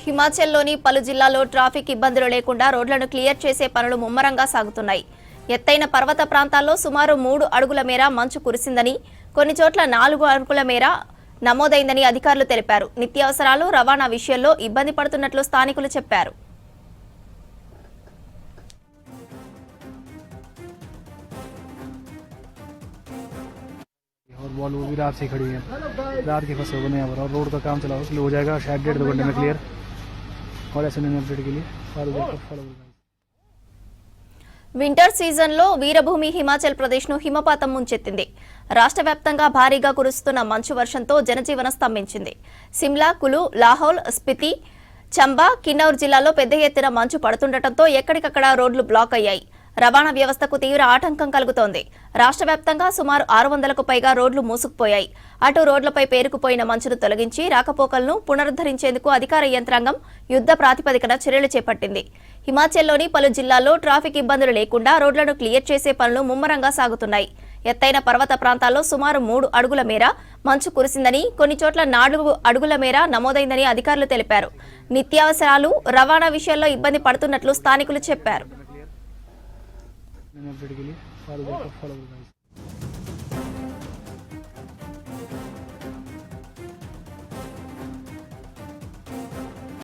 హిమాచల్లోని పలు జిల్లాల్లో ట్రాఫిక్ ఇబ్బందులు లేకుండా రోడ్లను క్లియర్ చేసే పనులు ముమ్మరంగా సాగుతున్నాయి. ఎత్తైన పర్వత ప్రాంతాల్లో సుమారు 3 అడుగుల మేర మంచు కురిసిందని, కొన్ని చోట్ల 4 అడుగుల మేర నమోదైందని అధికారులు తెలిపారు. నిత్యావసరాలు రవాణా విషయంలో ఇబ్బంది పడుతున్నట్లు స్థానికులు చెప్పారు. और वो भी रात से खड़ी है, रात के फंसे हुए हैं यहाँ पर, और रोड का काम चला हो जाएगा शायद 1.5-2 घंटे में क्लियर। और ऐसे नहीं अपडेट के लिए फॉलो। వింటర్ సీజన్లో వీరభూమి హిమాచల్ ప్రదేశ్ను హిమపాతం ముంచెత్తింది. రాష్ట్ర వ్యాప్తంగా భారీగా కురుస్తున్న మంచు వర్షంతో జనజీవనం స్తంభించింది. సిమ్లా, కులు, లాహౌల్, స్పితి, చంబా, కిన్నౌర్ జిల్లాలో పెద్ద ఎత్తున మంచు పడుతుండటంతో ఎక్కడికక్కడ రోడ్లు బ్లాక్ అయ్యాయి. రవాణా వ్యవస్థకు తీవ్ర ఆటంకం కలుగుతోంది. రాష్ట్ర వ్యాప్తంగా సుమారు 600కు పైగా రోడ్లు మూసుకుపోయాయి. అటు రోడ్లపై పేరుకుపోయిన మంచును తొలగించి రాకపోకలను పునరుద్ధరించేందుకు అధికార యంత్రాంగం యుద్ధ ప్రాతిపదికన చర్యలు చేపట్టింది. హిమాచల్లోని పలు జిల్లాల్లో ట్రాఫిక్ ఇబ్బందులు లేకుండా రోడ్లను క్లియర్ చేసే పనులు ముమ్మరంగా సాగుతున్నాయి. ఎత్తైన పర్వత ప్రాంతాల్లో సుమారు 3 అడుగుల మేర మంచు కురిసిందని, కొన్ని చోట్ల 4 అడుగుల మేర నమోదైందని అధికారులు తెలిపారు. నిత్యావసరాలు రవాణా విషయాల్లో ఇబ్బంది పడుతున్నట్లు స్థానికులు చెప్పారు. अपडेट के लिए फॉलो।